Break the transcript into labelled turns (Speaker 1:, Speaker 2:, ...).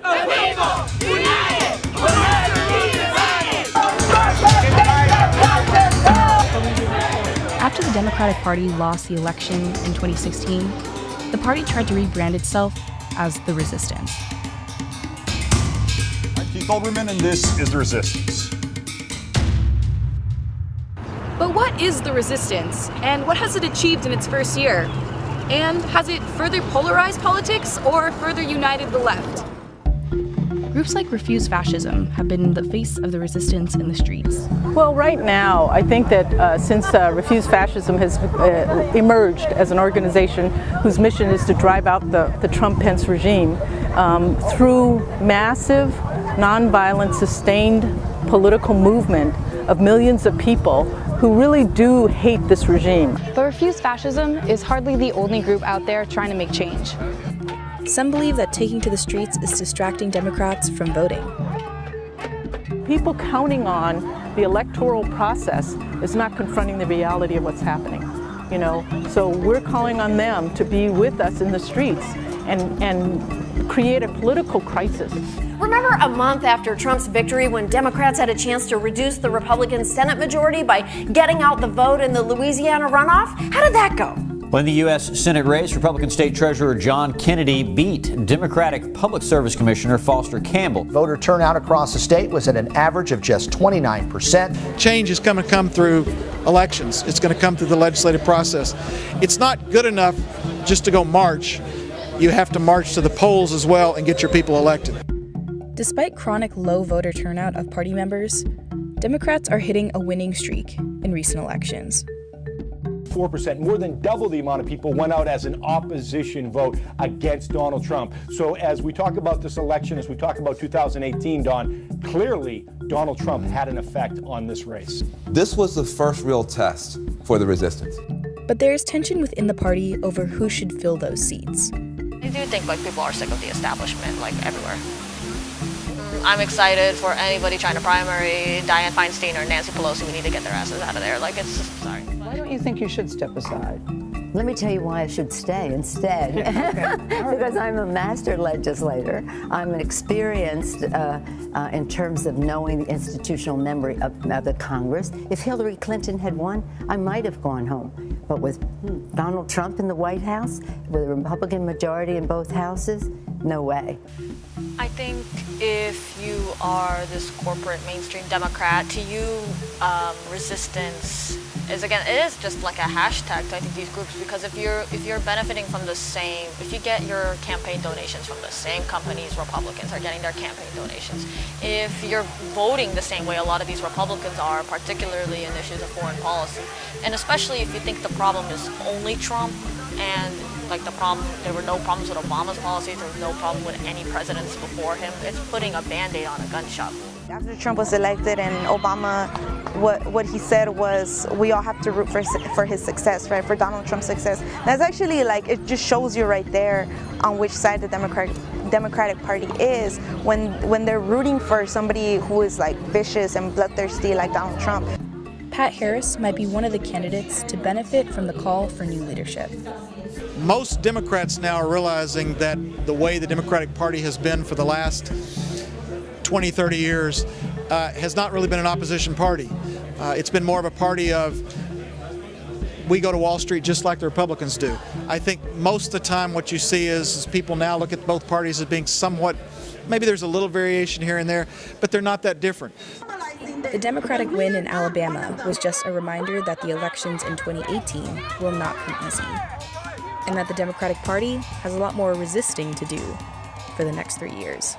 Speaker 1: After the Democratic Party lost the election in 2016, the party tried to rebrand itself as the Resistance.
Speaker 2: I'm Keith Olbermann, and this is The Resistance.
Speaker 1: But what is the Resistance, and what has it achieved in its first year? And has it further polarized politics or further united the left? Groups like Refuse Fascism have been the face of the resistance in the streets.
Speaker 3: Well, right now, I think that since Refuse Fascism has emerged as an organization whose mission is to drive out the Trump-Pence regime through massive, nonviolent, sustained political movement of millions of people who really do hate this regime.
Speaker 1: But Refuse Fascism is hardly the only group out there trying to make change. Some believe that taking to the streets is distracting Democrats from voting.
Speaker 3: People counting on the electoral process is not confronting the reality of what's happening, you know. So we're calling on them to be with us in the streets and create a political crisis.
Speaker 4: Remember a month after Trump's victory when Democrats had a chance to reduce the Republican Senate majority by getting out the vote in the Louisiana runoff? How did that go?
Speaker 5: When the U.S. Senate race, Republican State Treasurer John Kennedy beat Democratic Public Service Commissioner Foster Campbell.
Speaker 6: Voter turnout across the state was at an average of just 29%.
Speaker 7: Change is going to come through elections. It's going to come through the legislative process. It's not good enough just to go march. You have to march to the polls as well and get your people elected.
Speaker 1: Despite chronic low voter turnout of party members, Democrats are hitting a winning streak in recent elections.
Speaker 8: 4%, more than double the amount of people went out as an opposition vote against Donald Trump. So as we talk about this election, as we talk about 2018, Don, clearly Donald Trump had an effect on this race.
Speaker 9: This was the first real test for the resistance.
Speaker 1: But there is tension within the party over who should fill those seats.
Speaker 10: I do think people are sick of the establishment, everywhere. I'm excited for anybody trying to primary Dianne Feinstein or Nancy Pelosi. We need to get their asses out of there. It's just, sorry.
Speaker 3: Why don't you think you should step aside?
Speaker 11: Let me tell you why I should stay instead. Because I'm a master legislator. I'm experienced in terms of knowing the institutional memory of the Congress. If Hillary Clinton had won, I might have gone home. But with Donald Trump in the White House, with a Republican majority in both houses, no way.
Speaker 10: I think if you are this corporate mainstream Democrat, to you, resistance is, again, it is just like a hashtag to, I think, these groups, because if you're benefiting from the same, if you get your campaign donations from the same companies Republicans are getting their campaign donations, if you're voting the same way a lot of these Republicans are, particularly in issues of foreign policy, and especially if you think the problem is only Trump, and there were no problems with Obama's policies, there was no problem with any presidents before him, it's putting a Band-Aid on a gunshot wound.
Speaker 12: After Trump was elected and Obama, what he said was, we all have to root for his success, right? For Donald Trump's success. That's actually it just shows you right there on which side the Democratic Party is when they're rooting for somebody who is vicious and bloodthirsty like Donald Trump.
Speaker 1: Pat Harris might be one of the candidates to benefit from the call for new leadership.
Speaker 7: Most Democrats now are realizing that the way the Democratic Party has been for the last 20, 30 years has not really been an opposition party. It's been more of a party of, we go to Wall Street just like the Republicans do. I think most of the time what you see is people now look at both parties as being somewhat, maybe there's a little variation here and there, but they're not that different.
Speaker 1: The Democratic win in Alabama was just a reminder that the elections in 2018 will not come easy, and that the Democratic Party has a lot more resisting to do for the next 3 years.